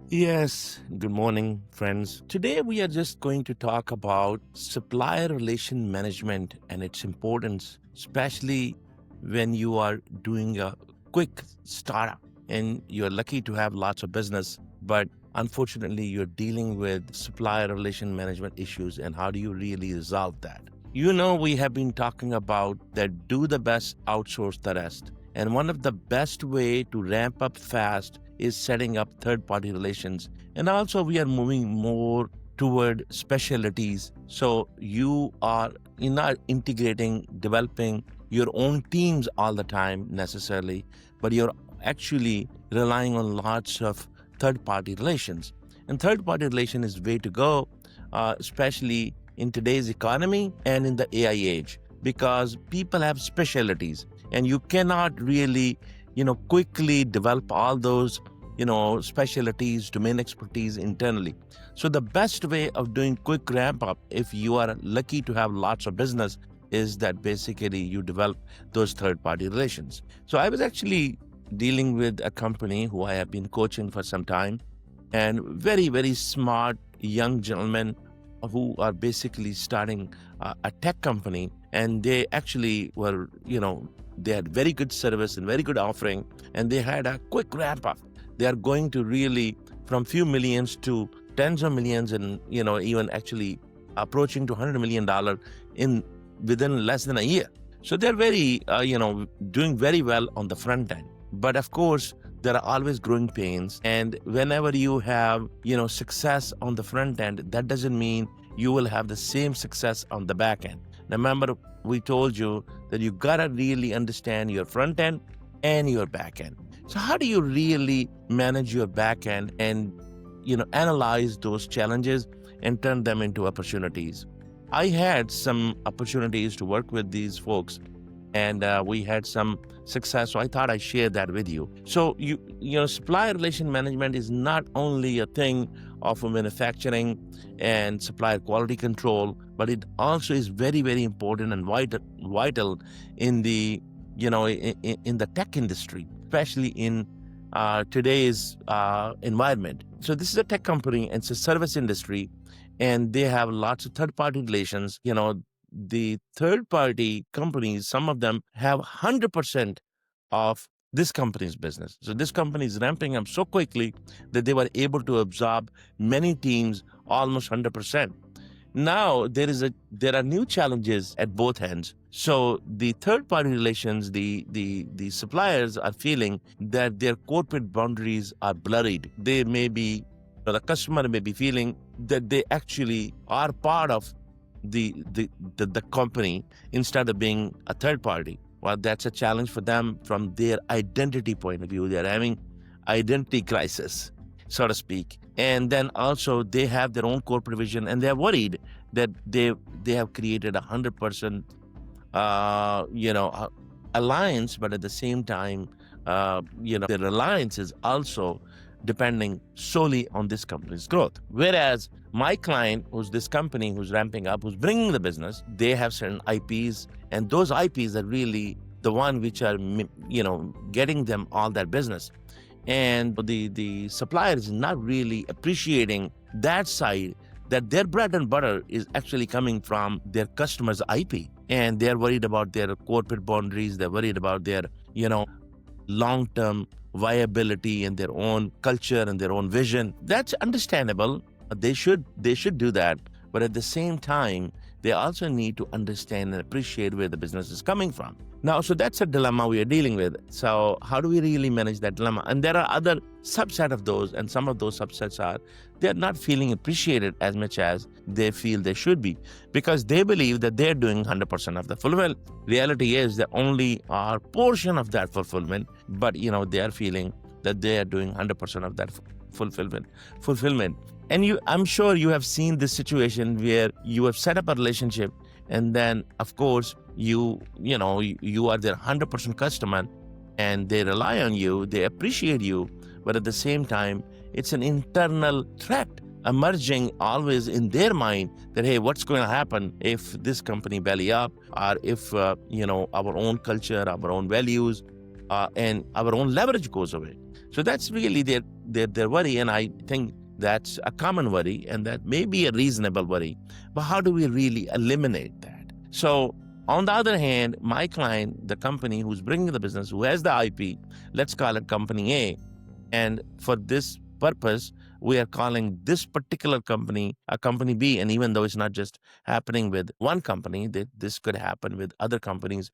Yes, good morning, friends. Today we are just going to talk about supplier relation management and its importance, especially when you are doing a quick startup and you're lucky to have lots of business, but unfortunately you're dealing with supplier relation management issues and how do you really resolve that? We have been talking about that do the best, outsource the rest. And one of the best way to ramp up fast is setting up third-party relations. And also we are moving more toward specialties. So you are not integrating, developing your own teams all the time necessarily, but you're actually relying on lots of third-party relations. And third-party relation is way to go, especially in today's economy and in the AI age, because people have specialties and you cannot really, quickly develop all those, specialties, domain expertise internally. So the best way of doing quick ramp up, if you are lucky to have lots of business, is that basically you develop those third party relations. So I was actually dealing with a company who I have been coaching for some time, and very, very smart young gentlemen who are basically starting a tech company, and they actually were, they had very good service and very good offering, and they had a quick ramp up. They are going to really from few millions to tens of millions, and even actually approaching to $100 million in within less than a year. So they're very, doing very well on the front end. But of course, there are always growing pains. And whenever you have, success on the front end, that doesn't mean you will have the same success on the back end. Now, remember, we told you that you gotta really understand your front end and your back end. So how do you really manage your back end and, analyze those challenges and turn them into opportunities? I had some opportunities to work with these folks, and we had some success. So I thought I'd share that with you. So supplier relation management is not only a thing of manufacturing and supplier quality control, but it also is very, very important and vital in the in the tech industry, especially in today's environment. So this is a tech company and it's a service industry, and they have lots of third-party relations. The third-party companies, some of them have 100% of this company's business. So this company is ramping up so quickly that they were able to absorb many teams almost 100%. Now there are new challenges at both ends. So the third party relations, the suppliers are feeling that their corporate boundaries are blurred. They may be, the customer may be feeling that they actually are part of the company instead of being a third party. Well, that's a challenge for them from their identity point of view. They're having identity crisis, so to speak. And then also they have their own corporate vision, and they're worried that they have created 100% alliance, but at the same time, their alliance is also depending solely on this company's growth. Whereas my client, who's this company who's ramping up, who's bringing the business, they have certain IPs, and those IPs are really the one which are, getting them all that business. And the supplier is not really appreciating that side, that their bread and butter is actually coming from their customers' IP. And they're worried about their corporate boundaries. They're worried about their, long-term viability and their own culture and their own vision. That's understandable. They should do that. But at the same time, they also need to understand and appreciate where the business is coming from. Now, so that's a dilemma we are dealing with. So how do we really manage that dilemma? And there are other subset of those, and some of those subsets are, they're not feeling appreciated as much as they feel they should be, because they believe that they're doing 100% of the fulfillment. Reality is that only a portion of that fulfillment, but they are feeling that they are doing 100% of that fulfillment. And I'm sure you have seen this situation where you have set up a relationship, and then of course you are their 100% customer, and they rely on you, they appreciate you, but at the same time, it's an internal threat emerging always in their mind that, hey, what's going to happen if this company belly up, or if our own culture, our own values, and our own leverage goes away. So that's really their worry. And I think that's a common worry, and that may be a reasonable worry. But how do we really eliminate that? So on the other hand, my client, the company who's bringing the business, who has the IP, let's call it company A. And for this purpose, we are calling this particular company a company B. And even though it's not just happening with one company, this could happen with other companies.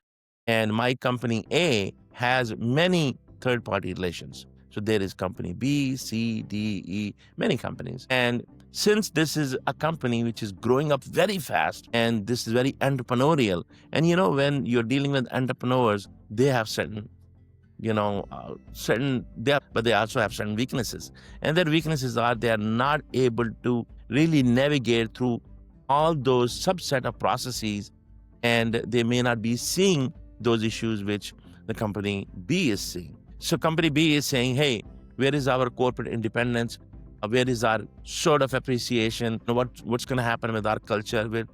And my company A has many third-party relations. So there is company B, C, D, E, many companies. And since this is a company which is growing up very fast, and this is very entrepreneurial, and when you're dealing with entrepreneurs, they have certain but they also have certain weaknesses. And their weaknesses are they are not able to really navigate through all those subset of processes, and they may not be seeing those issues which the company B is seeing. So company B is saying, hey, where is our corporate independence? Where is our sort of appreciation? What's going to happen with our culture? Where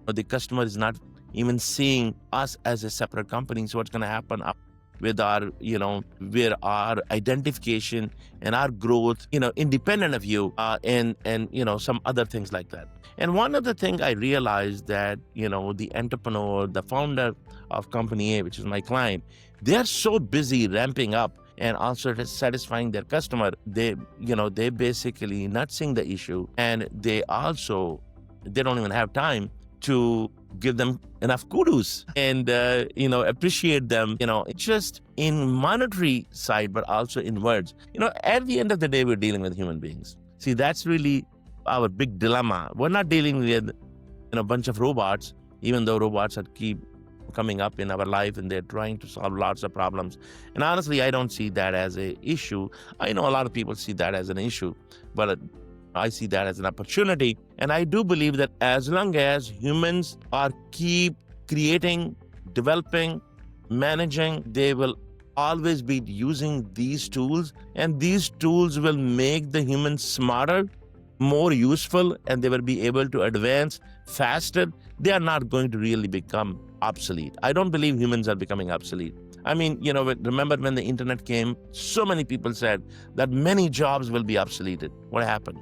the customer is not even seeing us as a separate company. So what's going to happen with our, where our identification and our growth, independent of you, and some other things like that. And one other thing I realized that, the entrepreneur, the founder of company A, which is my client, they're so busy ramping up and also satisfying their customer. They basically not seeing the issue, and they don't even have time to give them enough kudos and appreciate them, just in monetary side, but also in words. At the end of the day, we're dealing with human beings. See, that's really our big dilemma. We're not dealing with a bunch of robots, even though robots keep coming up in our life and they're trying to solve lots of problems. And honestly, I don't see that as an issue. I know a lot of people see that as an issue, but I see that as an opportunity. And I do believe that as long as humans keep creating, developing, managing, they will always be using these tools, and these tools will make the humans smarter, more useful, and they will be able to advance faster. They are not going to really become obsolete. I don't believe humans are becoming obsolete. I mean, remember when the internet came, so many people said that many jobs will be obsoleted. What happened?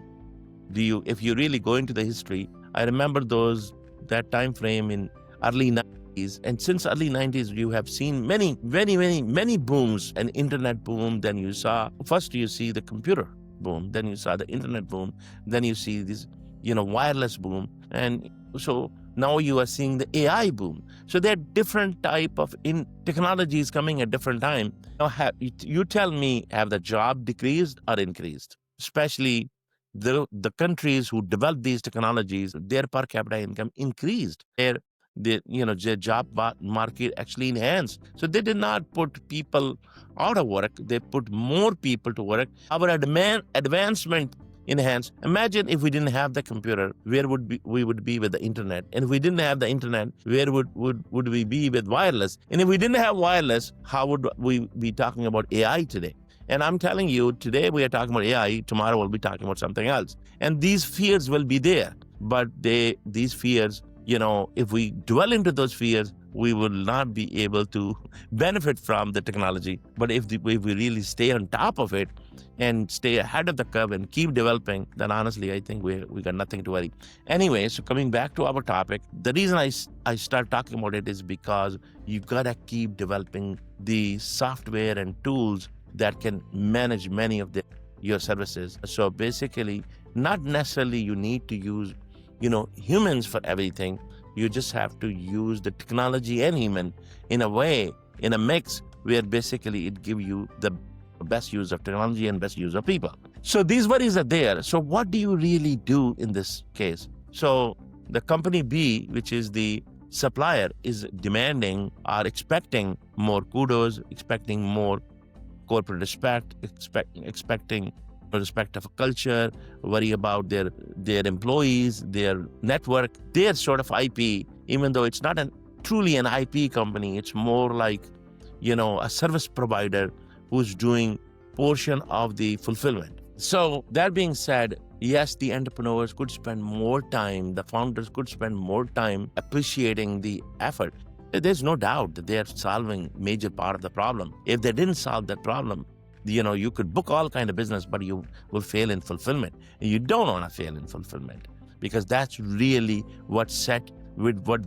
If you really go into the history, I remember that time frame in early 90s. And since early 90s, you have seen many, many, many, many booms. An internet boom, then you see the computer boom, then you saw the internet boom, then you see this, wireless boom. And so now you are seeing the AI boom. So there are different type of technologies coming at different time. Now, you tell me, have the job decreased or increased? Especially the countries who develop these technologies, their per capita income increased. Their job market actually enhanced. So they did not put people out of work. They put more people to work. Our advancement enhanced. Imagine if we didn't have the computer, where we would be with the internet? And if we didn't have the internet, where would we be with wireless? And if we didn't have wireless, how would we be talking about AI today? And I'm telling you, today we are talking about AI, tomorrow we'll be talking about something else. And these fears will be there. But these fears, if we dwell into those fears, we will not be able to benefit from the technology. But if we really stay on top of it and stay ahead of the curve and keep developing, then honestly, I think we got nothing to worry. Anyway, so coming back to our topic, the reason I start talking about it is because you gotta keep developing the software and tools that can manage many of your services. So basically, not necessarily you need to use humans for everything. You just have to use the technology and human in a way, in a mix, where basically it gives you the best use of technology and best use of people. So these worries are there. So what do you really do in this case? So the company B, which is the supplier, is demanding or expecting more kudos, expecting more corporate respect, expecting respect of a culture, worry about their employees, their network, their sort of IP, even though it's not truly an IP company, it's more like, a service provider who's doing portion of the fulfillment. So that being said, yes, the entrepreneurs could spend more time, the founders could spend more time appreciating the effort. There's no doubt that they're solving major part of the problem. If they didn't solve that problem, You could book all kind of business, but you will fail in fulfillment. And you don't want to fail in fulfillment, because that's really what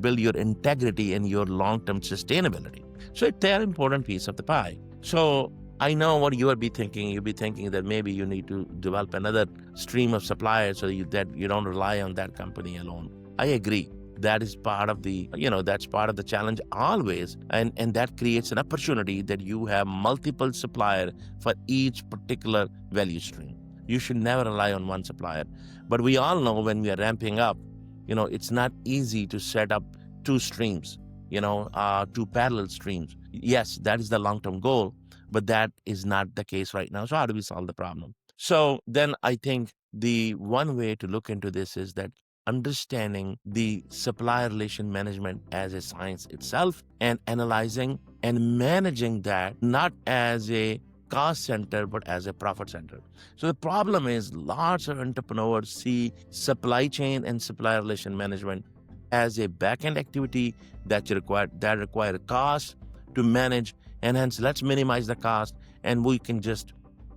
build your integrity and your long-term sustainability. So they're an important piece of the pie. So I know what you would be thinking. You'd be thinking that maybe you need to develop another stream of suppliers so that you don't rely on that company alone. I agree. That is part of that's part of the challenge always. And that creates an opportunity that you have multiple suppliers for each particular value stream. You should never rely on one supplier. But we all know when we are ramping up, it's not easy to set up two streams, two parallel streams. Yes, that is the long-term goal, but that is not the case right now. So how do we solve the problem? So then I think the one way to look into this is that understanding the supplier relation management as a science itself and analyzing and managing that not as a cost center but as a profit center. So the problem is lots of entrepreneurs see supply chain and supplier relation management as a back-end activity that require cost to manage, and hence let's minimize the cost and we can just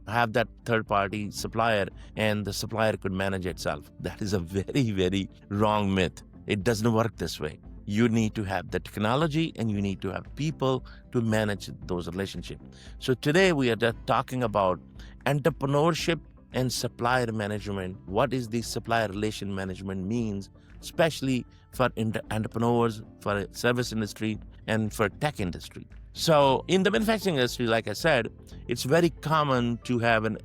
have that third-party supplier and the supplier could manage itself. That is a very, very wrong myth. It doesn't work this way. You need to have the technology and you need to have people to manage those relationships. So today we are just talking about entrepreneurship and supplier management. What is the supplier relation management means, especially for entrepreneurs, for service industry, and for tech industry. So in the manufacturing industry, like I said, it's very common to have an,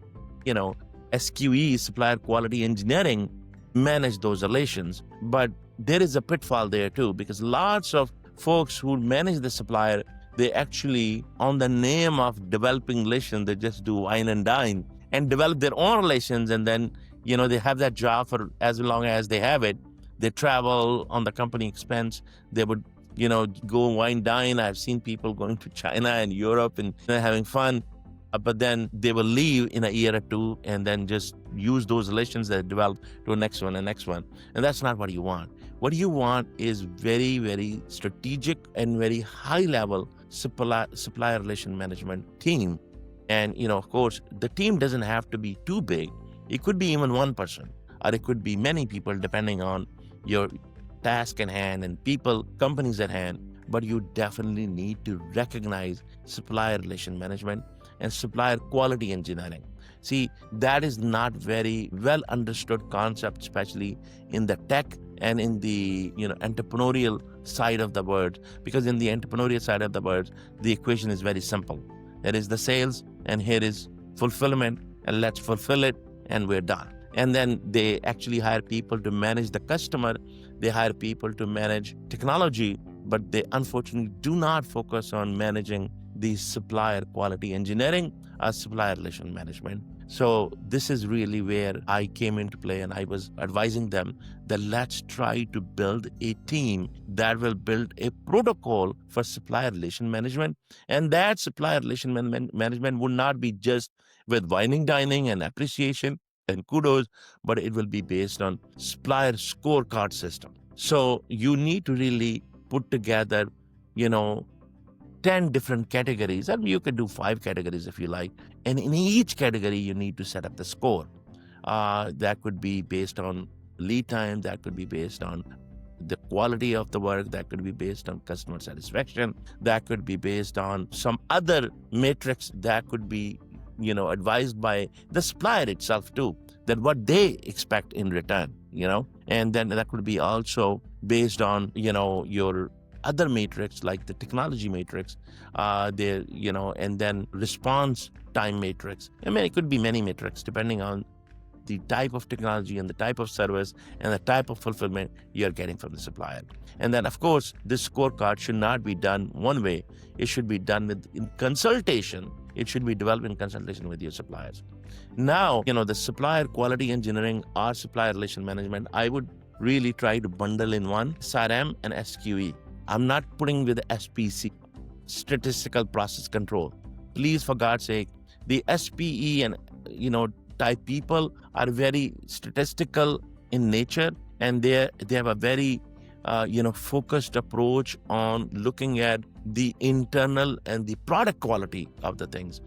SQE, supplier quality engineering, manage those relations. But there is a pitfall there too, because lots of folks who manage the supplier, they actually, on the name of developing relations, they just do wine and dine and develop their own relations. And then, they have that job for as long as they have it. They travel on the company expense. They would go wine dine. I've seen people going to China and Europe and having fun, but then they will leave in a year or two and then just use those relations that develop to the next one and next one. And that's not what you want. What you want is very, very strategic and very high level supplier relation management team. And, of course, the team doesn't have to be too big. It could be even one person, or it could be many people depending on your task at hand and companies at hand. But you definitely need to recognize supplier relation management and supplier quality engineering. See, that is not very well understood concept, especially in the tech and in the entrepreneurial side of the word. Because in the entrepreneurial side of the word, the equation is very simple. There is the sales and here is fulfillment, and let's fulfill it and we're done. And then they actually hire people to manage the customer. They hire people to manage technology, but they unfortunately do not focus on managing the supplier quality engineering or supplier relation management. So this is really where I came into play, and I was advising them that let's try to build a team that will build a protocol for supplier relation management. And that supplier relation management would not be just with wining, dining, and appreciation and kudos, but it will be based on supplier scorecard system. So you need to really put together, 10 different categories, and you could do 5 categories if you like. And in each category, you need to set up the score. That could be based on lead time, that could be based on the quality of the work, that could be based on customer satisfaction, that could be based on some other matrix that could be advised by the supplier itself too, that what they expect in return, and then that could be also based on, your other matrix like the technology matrix, and then response time matrix. I mean, it could be many metrics depending on the type of technology and the type of service and the type of fulfillment you're getting from the supplier. And then, of course, this scorecard should not be done one way. It should be done in consultation. It should be developed in consultation with your suppliers. Now, the supplier quality engineering or supplier relation management, I would really try to bundle in one, SRM and SQE. I'm not putting with SPC, statistical process control. Please, for God's sake, the SPE and, type people are very statistical in nature, and they have a very, focused approach on looking at the internal and the product quality of the things.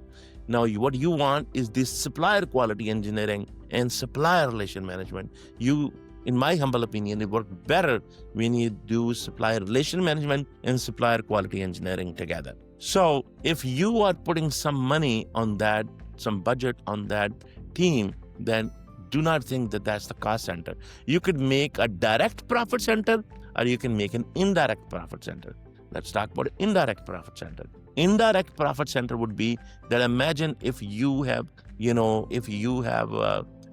Now, what you want is this supplier quality engineering and supplier relation management. In my humble opinion, it works better when you do supplier relation management and supplier quality engineering together. So if you are putting some money on that, some budget on that team, then do not think that that's the cost center. You could make a direct profit center, or you can make an indirect profit center. Let's talk about indirect profit center. Indirect profit center would be that, imagine if you have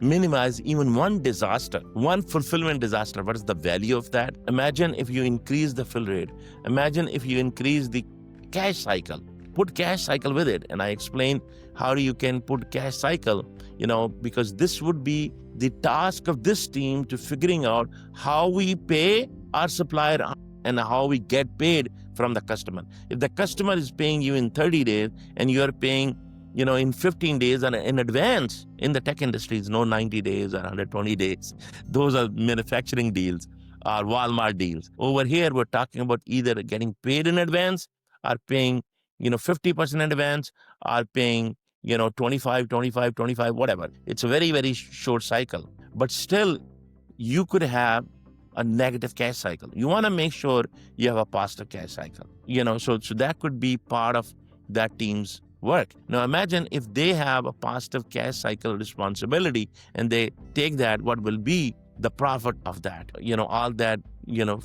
minimized even one disaster, one fulfillment disaster. What is the value of that? Imagine if you increase the fill rate. Imagine if you increase the cash cycle. Put cash cycle with it. And I explained how you can put cash cycle, because this would be the task of this team to figuring out how we pay our supplier and how we get paid from the customer. If the customer is paying you in 30 days and you are paying, in 15 days and in advance, in the tech industry, it's no 90 days or 120 days. Those are manufacturing deals or Walmart deals. Over here, we're talking about either getting paid in advance or paying, 50% in advance, or paying, 25, whatever. It's a very, very short cycle. But still, you could have a negative cash cycle. You want to make sure you have a positive cash cycle. So that could be part of that team's work. Now imagine if they have a positive cash cycle responsibility and they take that, what will be the profit of that? All that,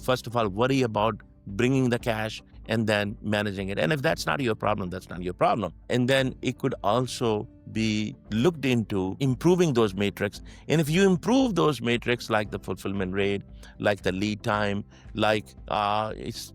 first of all, worry about bringing the cash and then managing it. And if that's not your problem, that's not your problem. And then it could also be looked into improving those metrics. And if you improve those metrics, like the fulfillment rate, like the lead time, like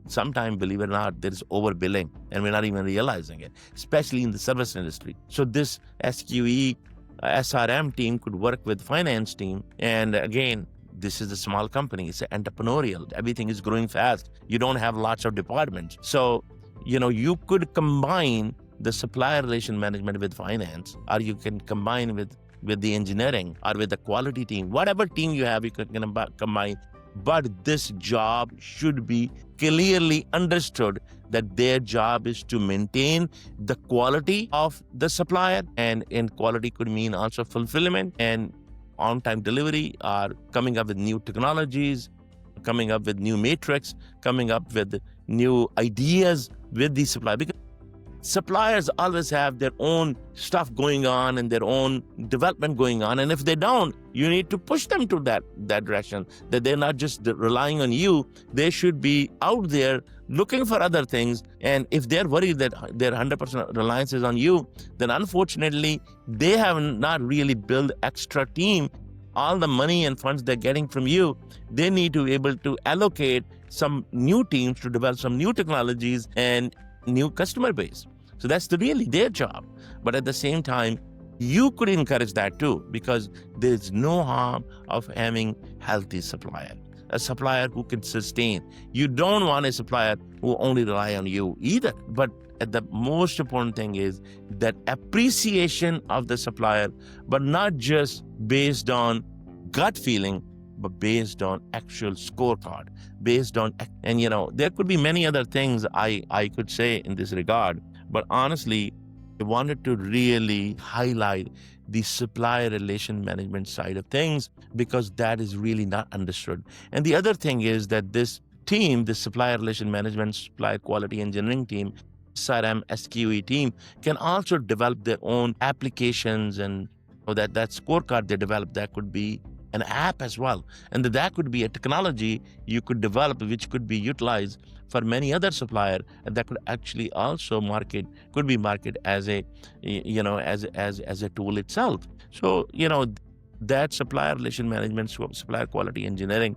sometimes, believe it or not, there's overbilling and we're not even realizing it, especially in the service industry. So this SQE, SRM team could work with finance team. And again, this is a small company. It's entrepreneurial. Everything is growing fast. You don't have lots of departments. So, you could combine the supplier relation management with finance, or you can combine with the engineering or with the quality team. Whatever team you have, you can combine. But this job should be clearly understood that their job is to maintain the quality of the supplier, and quality could mean also fulfillment and on-time delivery, or coming up with new technologies, coming up with new metrics, coming up with new ideas with the supplier. Because suppliers always have their own stuff going on and their own development going on. And if they don't, you need to push them to that direction, that they're not just relying on you. They should be out there looking for other things. And if they're worried that their 100% reliance is on you, then unfortunately, they have not really built extra team. All the money and funds they're getting from you, they need to be able to allocate some new teams to develop some new technologies and new customer base. So that's really their job. But at the same time, you could encourage that too, because there's no harm of having healthy supplier, a supplier who can sustain. You don't want a supplier who only rely on you either. But the most important thing is that appreciation of the supplier, but not just based on gut feeling, but based on actual scorecard, and there could be many other things I could say in this regard. But honestly, I wanted to really highlight the supplier relation management side of things, because that is really not understood. And the other thing is that this team, the supplier relation management, supplier quality engineering team, SRM, SQE team, can also develop their own applications, and that scorecard they develop, that could be an app as well. And that could be a technology you could develop, which could be utilized for many other supplier, and that could actually also could be marketed as a, as a tool itself. So, that supplier relation management, supplier quality engineering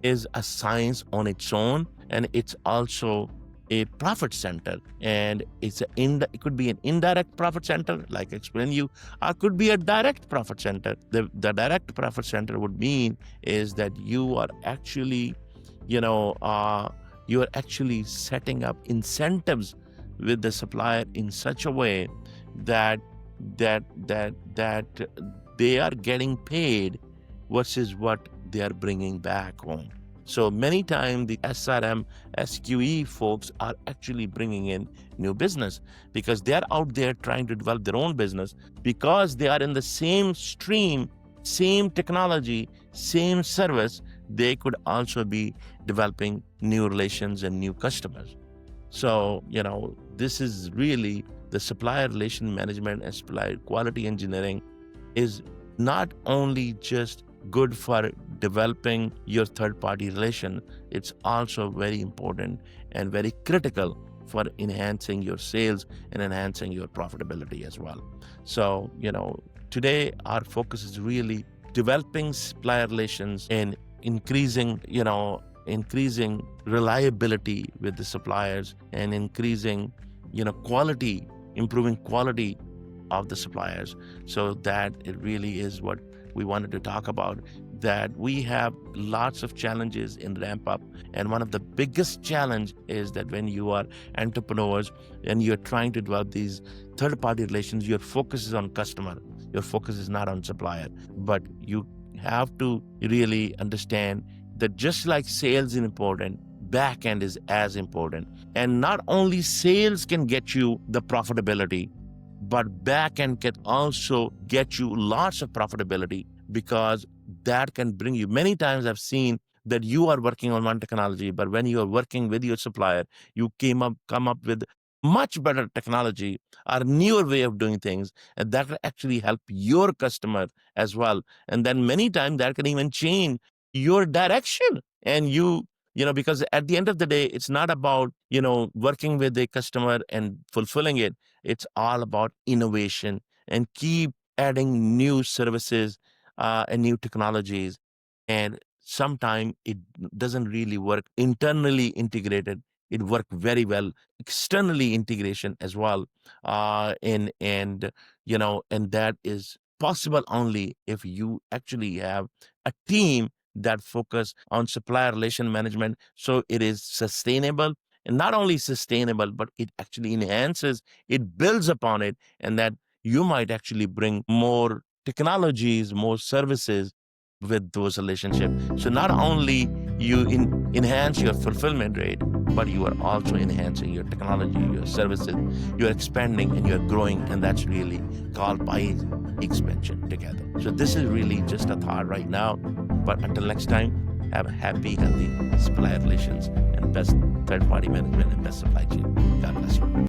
is a science on its own, and it's also a profit center, and it could be an indirect profit center, like I explained you, or could be a direct profit center. The direct profit center would mean is that you are actually, setting up incentives with the supplier in such a way that they are getting paid versus what they are bringing back home. So many times the SRM, SQE folks are actually bringing in new business because they're out there trying to develop their own business because they are in the same stream, same technology, same service. They could also be developing new relations and new customers. So, this is really the supplier relation management and supplier quality engineering is not only just good for developing your third party relation, it's also very important and very critical for enhancing your sales and enhancing your profitability as well. So, today our focus is really developing supplier relations and increasing reliability with the suppliers and increasing, quality, improving quality of the suppliers. So that it really is what we wanted to talk about, that we have lots of challenges in ramp up. And one of the biggest challenge is that when you are entrepreneurs and you're trying to develop these third party relations, your focus is on customer. Your focus is not on supplier. But you have to really understand that just like sales is important, back end is as important. And not only sales can get you the profitability, but back end can also get you lots of profitability because that can bring you. Many times I've seen that you are working on one technology, but when you are working with your supplier, you come up with much better technology or newer way of doing things, and that can actually help your customer as well. And then many times that can even change your direction. And because at the end of the day, it's not about, working with a customer and fulfilling it. It's all about innovation and keep adding new services and new technologies. And sometimes it doesn't really work internally integrated. It worked very well externally integration as well. And that is possible only if you actually have a team that focus on supplier relation management, so it is sustainable. And not only sustainable, but it actually enhances, it builds upon it, and that you might actually bring more technologies, more services with those relationships. So not only you enhance your fulfillment rate, but you are also enhancing your technology, your services, you're expanding and you're growing, and that's really called by expansion together. So this is really just a thought right now. But until next time, have a happy, healthy supplier relations and best third-party management and best supply chain. God bless you.